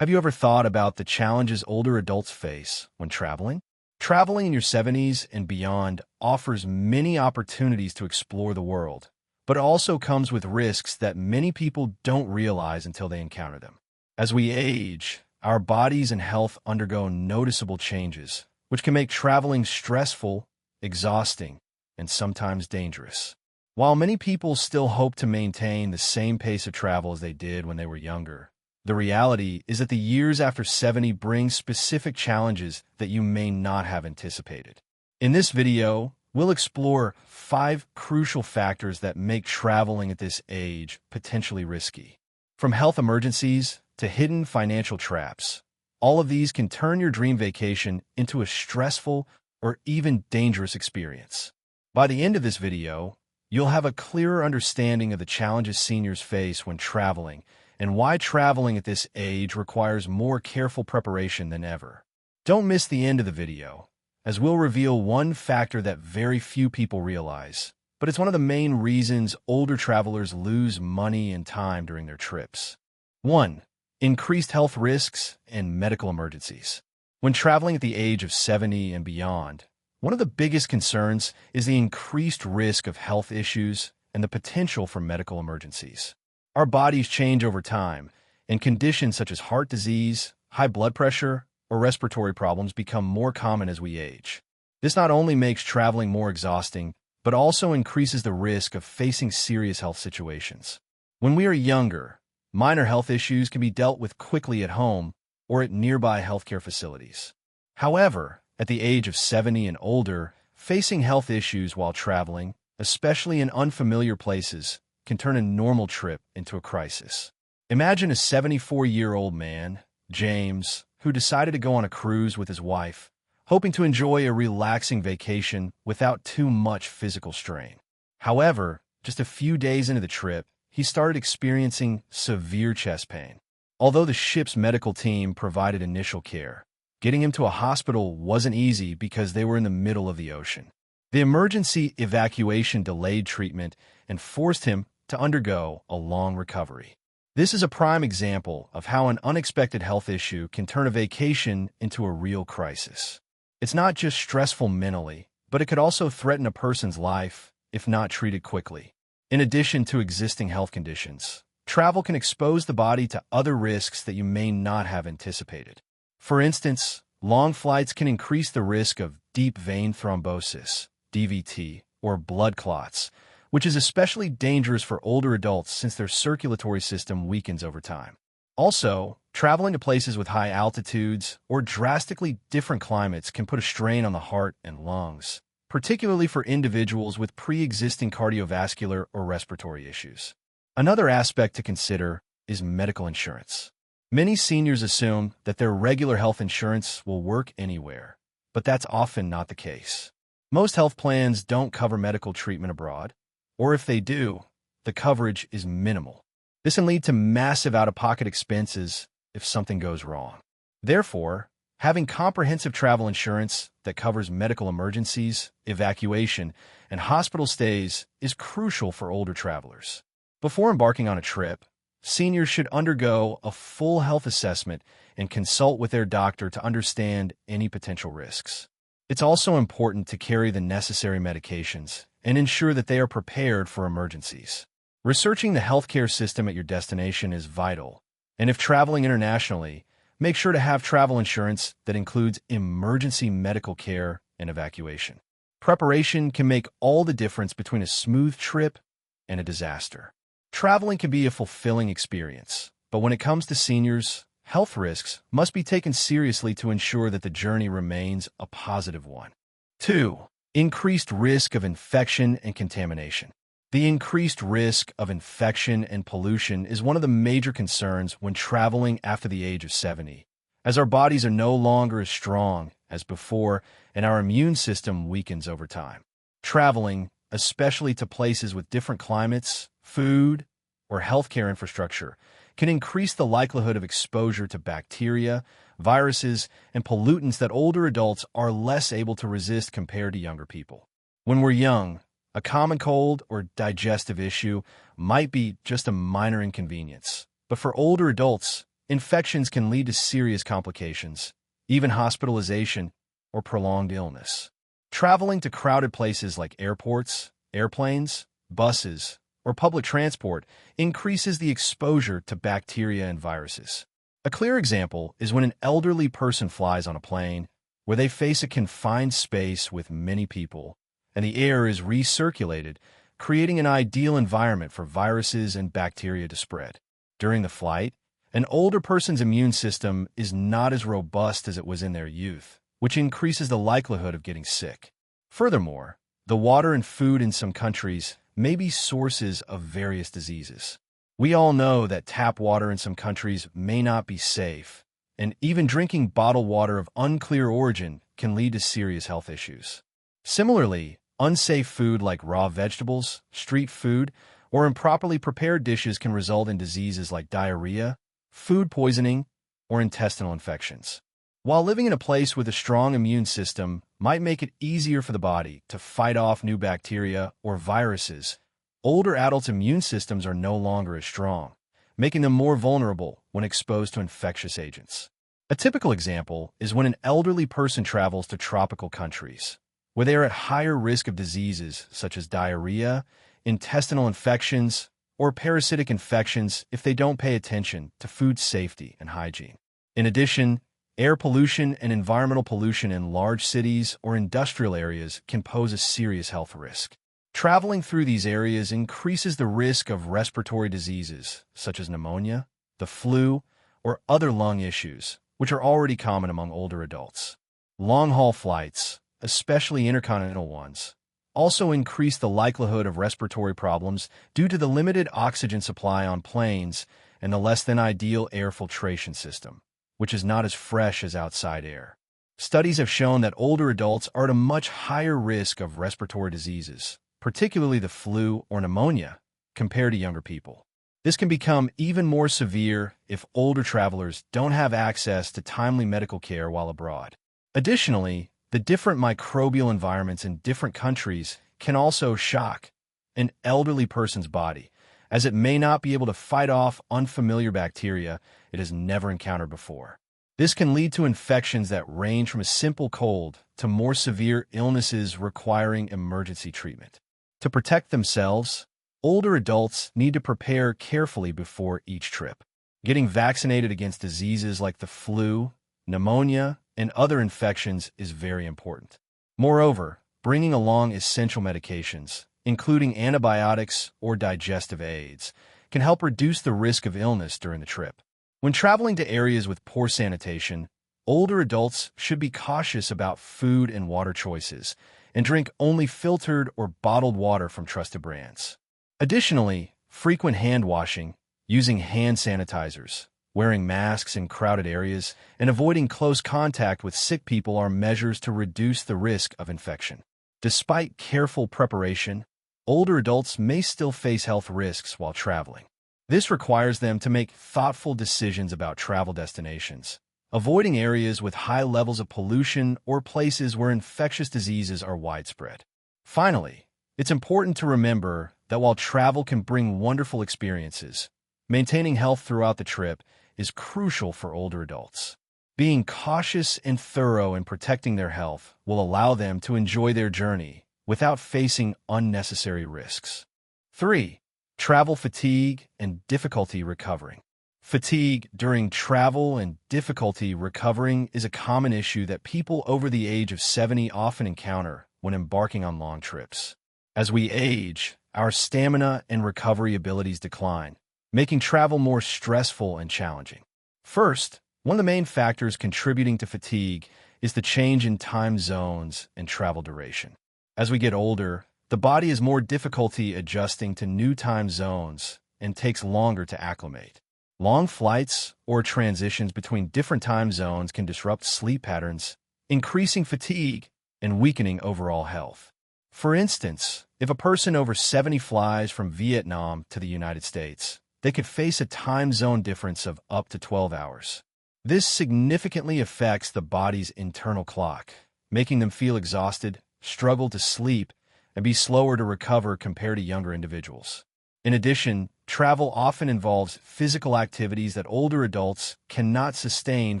Have you ever thought about the challenges older adults face when traveling? Traveling in your 70s and beyond offers many opportunities to explore the world, but it also comes with risks that many people don't realize until they encounter them. As we age, our bodies and health undergo noticeable changes, which can make traveling stressful, exhausting, and sometimes dangerous. While many people still hope to maintain the same pace of travel as they did when they were younger, the reality is that the years after 70 bring specific challenges that you may not have anticipated. In this video, we'll explore 5 crucial factors that make traveling at this age potentially risky. From health emergencies to hidden financial traps, all of these can turn your dream vacation into a stressful or even dangerous experience. By the end of this video, you'll have a clearer understanding of the challenges seniors face when traveling and why traveling at this age requires more careful preparation than ever. Don't miss the end of the video, as we'll reveal one factor that very few people realize, but it's one of the main reasons older travelers lose money and time during their trips. 1. Increased health risks and medical emergencies. When traveling at the age of 70 and beyond, one of the biggest concerns is the increased risk of health issues and the potential for medical emergencies. Our bodies change over time, and conditions such as heart disease, high blood pressure, or respiratory problems become more common as we age. This not only makes traveling more exhausting, but also increases the risk of facing serious health situations. When we are younger, minor health issues can be dealt with quickly at home or at nearby healthcare facilities. However, at the age of 70 and older, facing health issues while traveling, especially in unfamiliar places, can turn a normal trip into a crisis. Imagine a 74-year-old man, James, who decided to go on a cruise with his wife, hoping to enjoy a relaxing vacation without too much physical strain. However, just a few days into the trip, he started experiencing severe chest pain. Although the ship's medical team provided initial care, getting him to a hospital wasn't easy because they were in the middle of the ocean. The emergency evacuation delayed treatment and forced him to undergo a long recovery. This is a prime example of how an unexpected health issue can turn a vacation into a real crisis. It's not just stressful mentally, but it could also threaten a person's life if not treated quickly. In addition to existing health conditions, travel can expose the body to other risks that you may not have anticipated. For instance, long flights can increase the risk of deep vein thrombosis, DVT, or blood clots, which is especially dangerous for older adults since their circulatory system weakens over time. Also, traveling to places with high altitudes or drastically different climates can put a strain on the heart and lungs, particularly for individuals with pre-existing cardiovascular or respiratory issues. Another aspect to consider is medical insurance. Many seniors assume that their regular health insurance will work anywhere, but that's often not the case. Most health plans don't cover medical treatment abroad, or if they do, the coverage is minimal. This can lead to massive out-of-pocket expenses if something goes wrong. Therefore, having comprehensive travel insurance that covers medical emergencies, evacuation, and hospital stays is crucial for older travelers. Before embarking on a trip, seniors should undergo a full health assessment and consult with their doctor to understand any potential risks. It's also important to carry the necessary medications and ensure that they are prepared for emergencies. Researching the healthcare system at your destination is vital, and if traveling internationally, make sure to have travel insurance that includes emergency medical care and evacuation. Preparation can make all the difference between a smooth trip and a disaster. Traveling can be a fulfilling experience, but when it comes to seniors, health risks must be taken seriously to ensure that the journey remains a positive one. 2. Increased risk of infection and contamination. The increased risk of infection and pollution is one of the major concerns when traveling after the age of 70, as our bodies are no longer as strong as before and our immune system weakens over time. Traveling, especially to places with different climates, food, or healthcare infrastructure, can increase the likelihood of exposure to bacteria, viruses, and pollutants that older adults are less able to resist compared to younger people. When we're young, a common cold or digestive issue might be just a minor inconvenience, but for older adults, infections can lead to serious complications, even hospitalization or prolonged illness. Traveling to crowded places like airports, airplanes, buses, or public transport increases the exposure to bacteria and viruses. A clear example is when an elderly person flies on a plane where they face a confined space with many people, and the air is recirculated, creating an ideal environment for viruses and bacteria to spread. During the flight, an older person's immune system is not as robust as it was in their youth, which increases the likelihood of getting sick. Furthermore, the water and food in some countries may be sources of various diseases. We all know that tap water in some countries may not be safe, and even drinking bottled water of unclear origin can lead to serious health issues. Similarly, unsafe food like raw vegetables, street food, or improperly prepared dishes can result in diseases like diarrhea, food poisoning, or intestinal infections. While living in a place with a strong immune system might make it easier for the body to fight off new bacteria or viruses, older adults' immune systems are no longer as strong, making them more vulnerable when exposed to infectious agents. A typical example is when an elderly person travels to tropical countries, where they are at higher risk of diseases such as diarrhea, intestinal infections, or parasitic infections if they don't pay attention to food safety and hygiene. In addition, air pollution and environmental pollution in large cities or industrial areas can pose a serious health risk. Traveling through these areas increases the risk of respiratory diseases such as pneumonia, the flu, or other lung issues, which are already common among older adults. Long-haul flights, especially intercontinental ones, also increase the likelihood of respiratory problems due to the limited oxygen supply on planes and the less-than-ideal air filtration system, which is not as fresh as outside air. Studies have shown that older adults are at a much higher risk of respiratory diseases, particularly the flu or pneumonia, compared to younger people. This can become even more severe if older travelers don't have access to timely medical care while abroad. Additionally, the different microbial environments in different countries can also shock an elderly person's body, as it may not be able to fight off unfamiliar bacteria it has never encountered before. This can lead to infections that range from a simple cold to more severe illnesses requiring emergency treatment. To protect themselves, older adults need to prepare carefully before each trip. Getting vaccinated against diseases like the flu, pneumonia, and other infections is very important. Moreover, bringing along essential medications, including antibiotics or digestive aids, can help reduce the risk of illness during the trip. When traveling to areas with poor sanitation, older adults should be cautious about food and water choices and drink only filtered or bottled water from trusted brands. Additionally, frequent hand washing, using hand sanitizers, wearing masks in crowded areas, and avoiding close contact with sick people are measures to reduce the risk of infection. Despite careful preparation, older adults may still face health risks while traveling. This requires them to make thoughtful decisions about travel destinations, avoiding areas with high levels of pollution or places where infectious diseases are widespread. Finally, it's important to remember that while travel can bring wonderful experiences, maintaining health throughout the trip is crucial for older adults. Being cautious and thorough in protecting their health will allow them to enjoy their journey without facing unnecessary risks. 3. Travel fatigue and difficulty recovering. Fatigue during travel and difficulty recovering is a common issue that people over the age of 70 often encounter when embarking on long trips. As we age, our stamina and recovery abilities decline, making travel more stressful and challenging. First, one of the main factors contributing to fatigue is the change in time zones and travel duration. As we get older, the body has more difficulty adjusting to new time zones and takes longer to acclimate. Long flights or transitions between different time zones can disrupt sleep patterns, increasing fatigue and weakening overall health. For instance, if a person over 70 flies from Vietnam to the United States, they could face a time zone difference of up to 12 hours. This significantly affects the body's internal clock, making them feel exhausted, struggle to sleep, and be slower to recover compared to younger individuals. In addition, travel often involves physical activities that older adults cannot sustain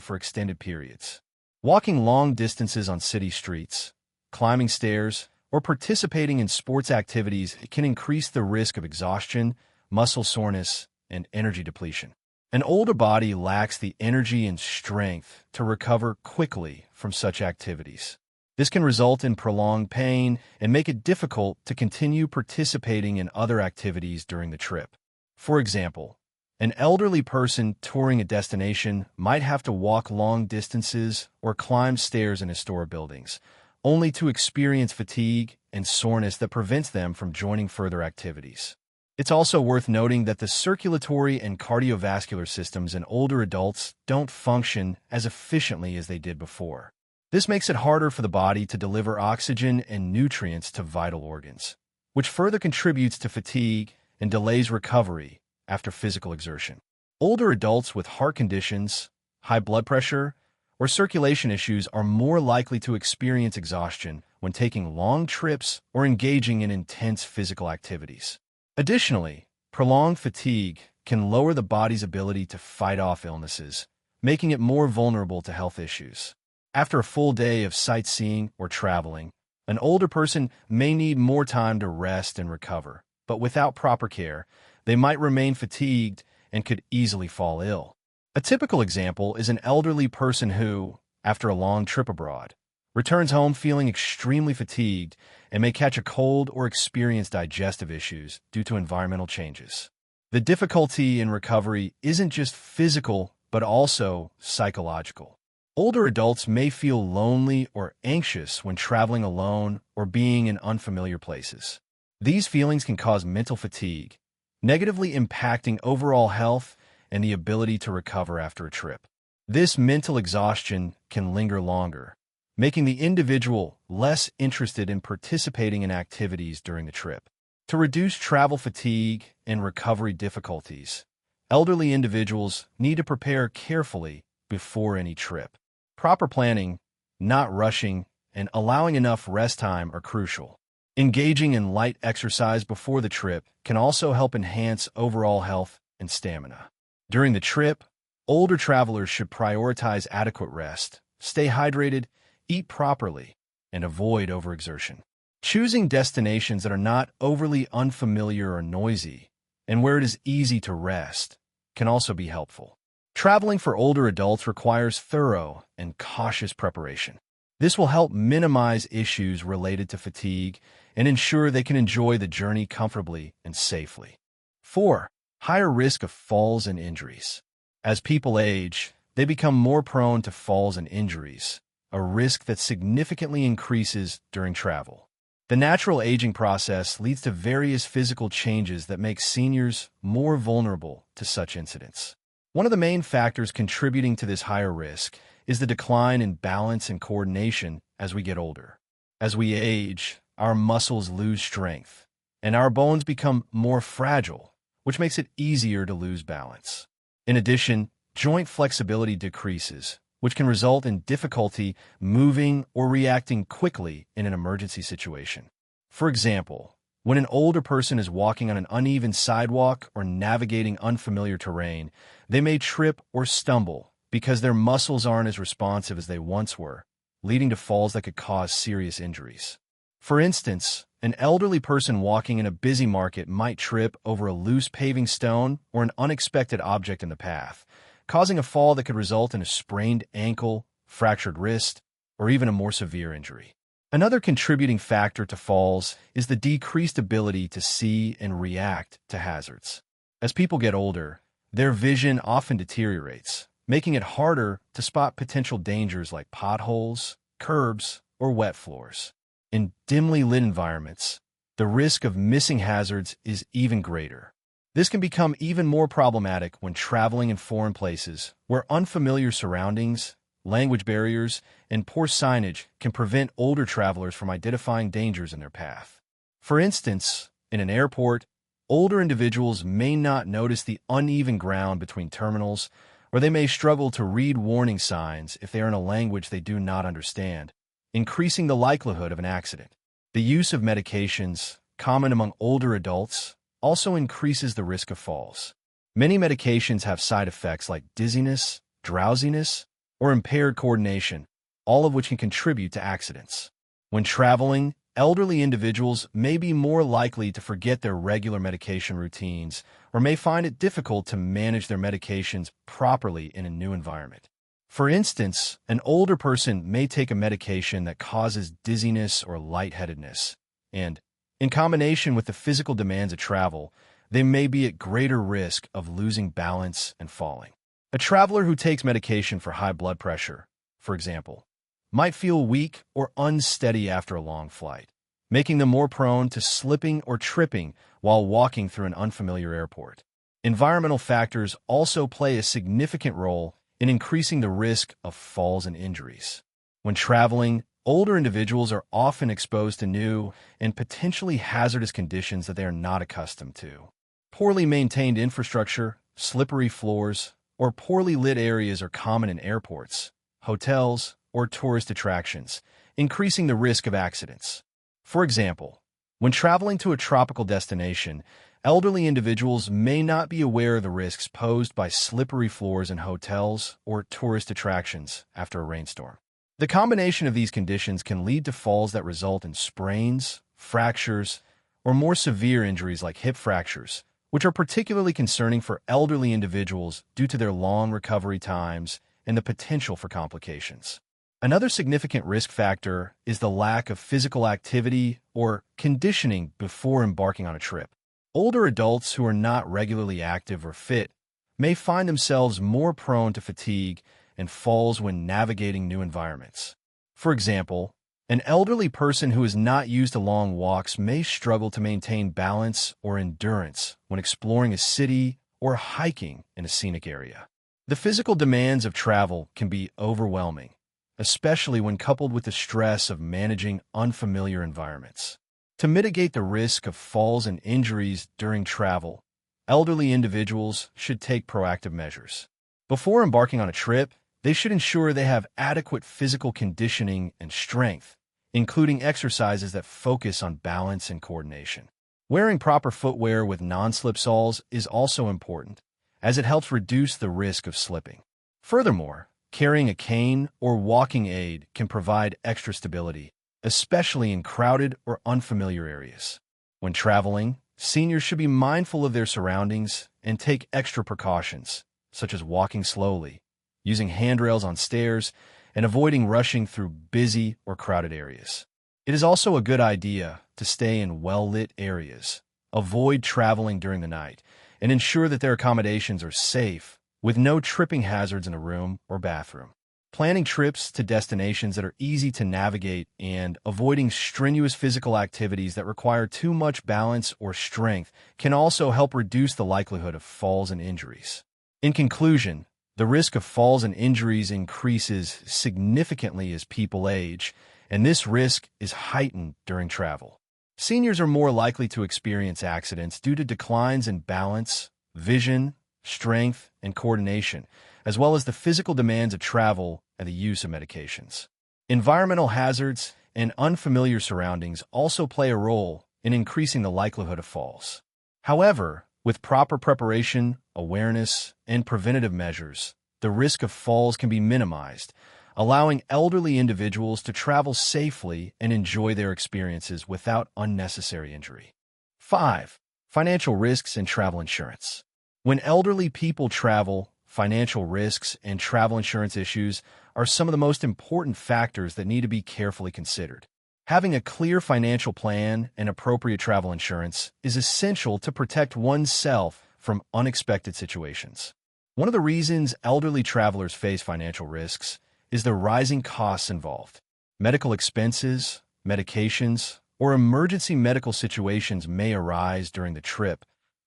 for extended periods. Walking long distances on city streets, climbing stairs, or participating in sports activities can increase the risk of exhaustion, muscle soreness, and energy depletion. An older body lacks the energy and strength to recover quickly from such activities. This can result in prolonged pain and make it difficult to continue participating in other activities during the trip. For example, an elderly person touring a destination might have to walk long distances or climb stairs in historic buildings, only to experience fatigue and soreness that prevents them from joining further activities. It's also worth noting that the circulatory and cardiovascular systems in older adults don't function as efficiently as they did before. This makes it harder for the body to deliver oxygen and nutrients to vital organs, which further contributes to fatigue and delays recovery after physical exertion. Older adults with heart conditions, high blood pressure, or circulation issues are more likely to experience exhaustion when taking long trips or engaging in intense physical activities. Additionally, prolonged fatigue can lower the body's ability to fight off illnesses, making it more vulnerable to health issues. After a full day of sightseeing or traveling, an older person may need more time to rest and recover, but without proper care, they might remain fatigued and could easily fall ill. A typical example is an elderly person who, after a long trip abroad, returns home feeling extremely fatigued and may catch a cold or experience digestive issues due to environmental changes. The difficulty in recovery isn't just physical, but also psychological. Older adults may feel lonely or anxious when traveling alone or being in unfamiliar places. These feelings can cause mental fatigue, negatively impacting overall health and the ability to recover after a trip. This mental exhaustion can linger longer, making the individual less interested in participating in activities during the trip. To reduce travel fatigue and recovery difficulties, elderly individuals need to prepare carefully before any trip. Proper planning, not rushing, and allowing enough rest time are crucial. Engaging in light exercise before the trip can also help enhance overall health and stamina. During the trip, older travelers should prioritize adequate rest, stay hydrated, eat properly, and avoid overexertion. Choosing destinations that are not overly unfamiliar or noisy, and where it is easy to rest, can also be helpful. Traveling for older adults requires thorough and cautious preparation. This will help minimize issues related to fatigue and ensure they can enjoy the journey comfortably and safely. 4. Higher risk of falls and injuries. As people age, they become more prone to falls and injuries, a risk that significantly increases during travel. The natural aging process leads to various physical changes that make seniors more vulnerable to such incidents. One of the main factors contributing to this higher risk is the decline in balance and coordination as we get older. As we age, our muscles lose strength, and our bones become more fragile, which makes it easier to lose balance. In addition, joint flexibility decreases, which can result in difficulty moving or reacting quickly in an emergency situation. For example, when an older person is walking on an uneven sidewalk or navigating unfamiliar terrain, they may trip or stumble because their muscles aren't as responsive as they once were, leading to falls that could cause serious injuries. For instance, an elderly person walking in a busy market might trip over a loose paving stone or an unexpected object in the path, causing a fall that could result in a sprained ankle, fractured wrist, or even a more severe injury. Another contributing factor to falls is the decreased ability to see and react to hazards. As people get older, their vision often deteriorates, making it harder to spot potential dangers like potholes, curbs, or wet floors. In dimly lit environments, the risk of missing hazards is even greater. This can become even more problematic when traveling in foreign places where unfamiliar surroundings, language barriers, and poor signage can prevent older travelers from identifying dangers in their path. For instance, in an airport, older individuals may not notice the uneven ground between terminals, or they may struggle to read warning signs if they are in a language they do not understand, increasing the likelihood of an accident. The use of medications, common among older adults, also increases the risk of falls. Many medications have side effects like dizziness, drowsiness, or impaired coordination, all of which can contribute to accidents. When traveling, elderly individuals may be more likely to forget their regular medication routines or may find it difficult to manage their medications properly in a new environment. For instance, an older person may take a medication that causes dizziness or lightheadedness, and, in combination with the physical demands of travel, they may be at greater risk of losing balance and falling. A traveler who takes medication for high blood pressure, for example, might feel weak or unsteady after a long flight, making them more prone to slipping or tripping while walking through an unfamiliar airport. Environmental factors also play a significant role in increasing the risk of falls and injuries. When traveling, older individuals are often exposed to new and potentially hazardous conditions that they are not accustomed to. Poorly maintained infrastructure, slippery floors, or poorly lit areas are common in airports, hotels, or tourist attractions, increasing the risk of accidents. For example, when traveling to a tropical destination, elderly individuals may not be aware of the risks posed by slippery floors in hotels or tourist attractions after a rainstorm. The combination of these conditions can lead to falls that result in sprains, fractures, or more severe injuries like hip fractures, which are particularly concerning for elderly individuals due to their long recovery times and the potential for complications. Another significant risk factor is the lack of physical activity or conditioning before embarking on a trip. Older adults who are not regularly active or fit may find themselves more prone to fatigue and falls when navigating new environments. For example, an elderly person who is not used to long walks may struggle to maintain balance or endurance when exploring a city or hiking in a scenic area. The physical demands of travel can be overwhelming, especially when coupled with the stress of managing unfamiliar environments. To mitigate the risk of falls and injuries during travel, elderly individuals should take proactive measures. Before embarking on a trip, they should ensure they have adequate physical conditioning and strength, including exercises that focus on balance and coordination. Wearing proper footwear with non-slip soles is also important, as it helps reduce the risk of slipping. Furthermore, carrying a cane or walking aid can provide extra stability, especially in crowded or unfamiliar areas. When traveling, seniors should be mindful of their surroundings and take extra precautions, such as walking slowly, using handrails on stairs, and avoiding rushing through busy or crowded areas. It is also a good idea to stay in well-lit areas, avoid traveling during the night, and ensure that their accommodations are safe, with no tripping hazards in a room or bathroom. Planning trips to destinations that are easy to navigate and avoiding strenuous physical activities that require too much balance or strength can also help reduce the likelihood of falls and injuries. In conclusion, the risk of falls and injuries increases significantly as people age, and this risk is heightened during travel. Seniors are more likely to experience accidents due to declines in balance, vision, strength, and coordination, as well as the physical demands of travel and the use of medications. Environmental hazards and unfamiliar surroundings also play a role in increasing the likelihood of falls. However, with proper preparation, awareness, and preventative measures, the risk of falls can be minimized, allowing elderly individuals to travel safely and enjoy their experiences without unnecessary injury. 5. Financial risks and travel insurance. When elderly people travel, financial risks and travel insurance issues are some of the most important factors that need to be carefully considered. Having a clear financial plan and appropriate travel insurance is essential to protect oneself from unexpected situations. One of the reasons elderly travelers face financial risks is the rising costs involved. Medical expenses, medications, or emergency medical situations may arise during the trip,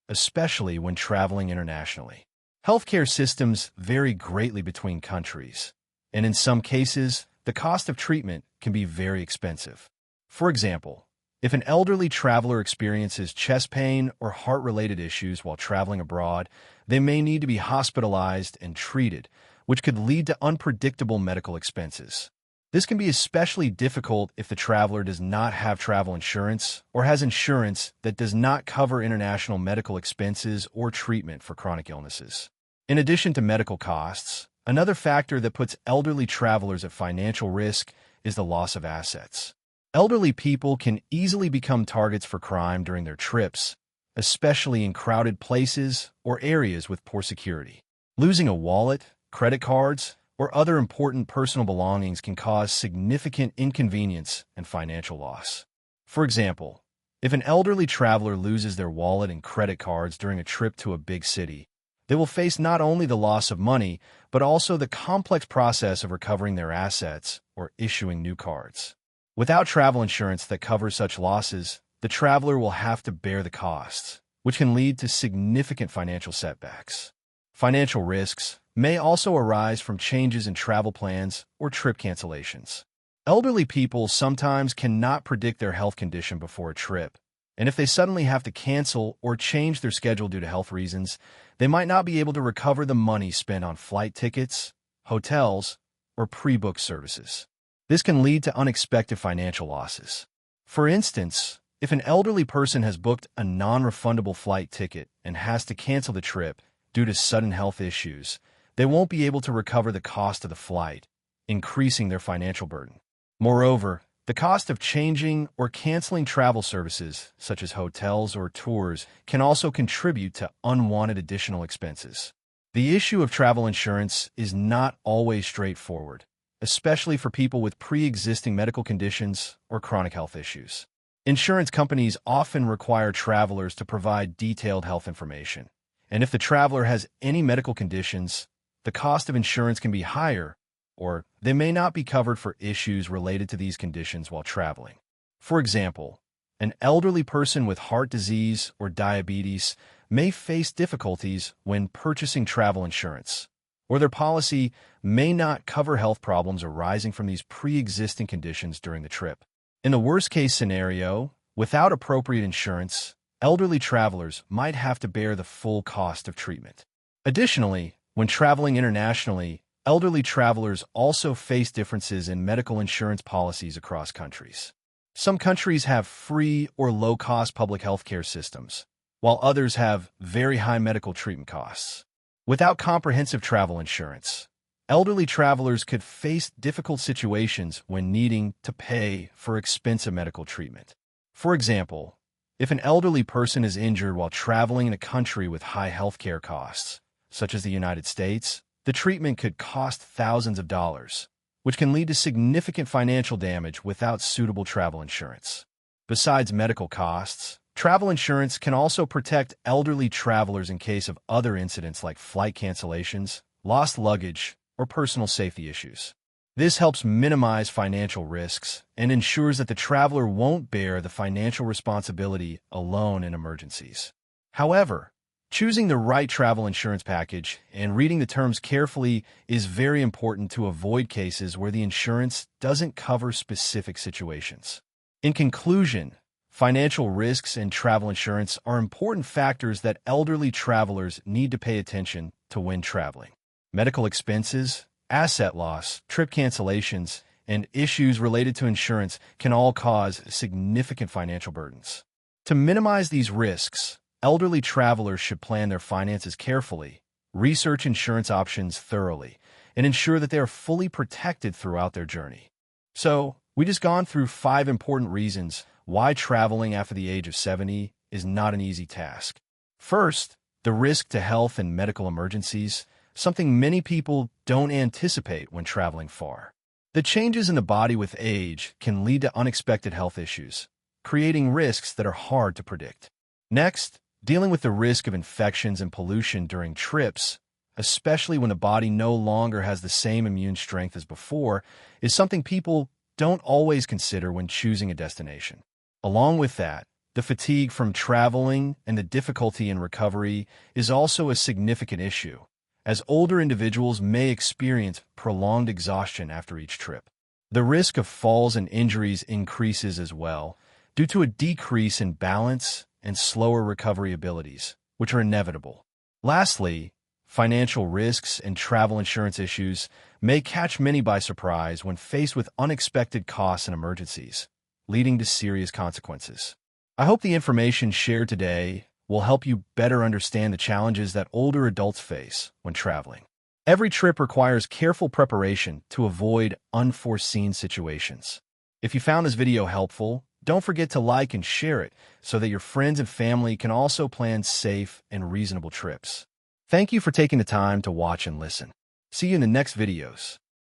especially when traveling internationally. Healthcare systems vary greatly between countries, and in some cases, the cost of treatment can be very expensive. For example, if an elderly traveler experiences chest pain or heart-related issues while traveling abroad, they may need to be hospitalized and treated, which could lead to unpredictable medical expenses. This can be especially difficult if the traveler does not have travel insurance or has insurance that does not cover international medical expenses or treatment for chronic illnesses. In addition to medical costs, another factor that puts elderly travelers at financial risk is the loss of assets. Elderly people can easily become targets for crime during their trips, especially in crowded places or areas with poor security. Losing a wallet, credit cards, or other important personal belongings can cause significant inconvenience and financial loss. For example, if an elderly traveler loses their wallet and credit cards during a trip to a big city, they will face not only the loss of money, but also the complex process of recovering their assets or issuing new cards. Without travel insurance that covers such losses, the traveler will have to bear the costs, which can lead to significant financial setbacks. Financial risks may also arise from changes in travel plans or trip cancellations. Elderly people sometimes cannot predict their health condition before a trip, and if they suddenly have to cancel or change their schedule due to health reasons, they might not be able to recover the money spent on flight tickets, hotels, or pre-booked services. This can lead to unexpected financial losses. For instance, if an elderly person has booked a non-refundable flight ticket and has to cancel the trip due to sudden health issues, they won't be able to recover the cost of the flight, increasing their financial burden. Moreover, the cost of changing or canceling travel services, such as hotels or tours, can also contribute to unwanted additional expenses. The issue of travel insurance is not always straightforward, especially for people with pre-existing medical conditions or chronic health issues. Insurance companies often require travelers to provide detailed health information, and if the traveler has any medical conditions, the cost of insurance can be higher, or they may not be covered for issues related to these conditions while traveling. For example, an elderly person with heart disease or diabetes may face difficulties when purchasing travel insurance, or their policy may not cover health problems arising from these pre-existing conditions during the trip. In the worst-case scenario, without appropriate insurance, elderly travelers might have to bear the full cost of treatment. Additionally, when traveling internationally, elderly travelers also face differences in medical insurance policies across countries. Some countries have free or low-cost public health care systems, while others have very high medical treatment costs. Without comprehensive travel insurance, elderly travelers could face difficult situations when needing to pay for expensive medical treatment. For example, if an elderly person is injured while traveling in a country with high healthcare costs, such as the United States, the treatment could cost thousands of dollars, which can lead to significant financial damage without suitable travel insurance. Besides medical costs, travel insurance can also protect elderly travelers in case of other incidents like flight cancellations, lost luggage, or personal safety issues. This helps minimize financial risks and ensures that the traveler won't bear the financial responsibility alone in emergencies. However, choosing the right travel insurance package and reading the terms carefully is very important to avoid cases where the insurance doesn't cover specific situations. In conclusion, financial risks and travel insurance are important factors that elderly travelers need to pay attention to when traveling. Medical expenses, asset loss, trip cancellations, and issues related to insurance can all cause significant financial burdens. To minimize these risks, elderly travelers should plan their finances carefully, research insurance options thoroughly, and ensure that they are fully protected throughout their journey. So, we just gone through 5 important reasons why traveling after the age of 70 is not an easy task. First, the risk to health and medical emergencies, something many people don't anticipate when traveling far. The changes in the body with age can lead to unexpected health issues, creating risks that are hard to predict. Next, dealing with the risk of infections and pollution during trips, especially when the body no longer has the same immune strength as before, is something people don't always consider when choosing a destination. Along with that, the fatigue from traveling and the difficulty in recovery is also a significant issue, as older individuals may experience prolonged exhaustion after each trip. The risk of falls and injuries increases as well, due to a decrease in balance and slower recovery abilities, which are inevitable. Lastly, Financial risks and travel insurance issues may catch many by surprise when faced with unexpected costs and emergencies, leading to serious consequences. I hope the information shared today will help you better understand the challenges that older adults face when traveling. Every trip requires careful preparation to avoid unforeseen situations. If you found this video helpful, don't forget to like and share it so that your friends and family can also plan safe and reasonable trips. Thank you for taking the time to watch and listen. See you in the next videos.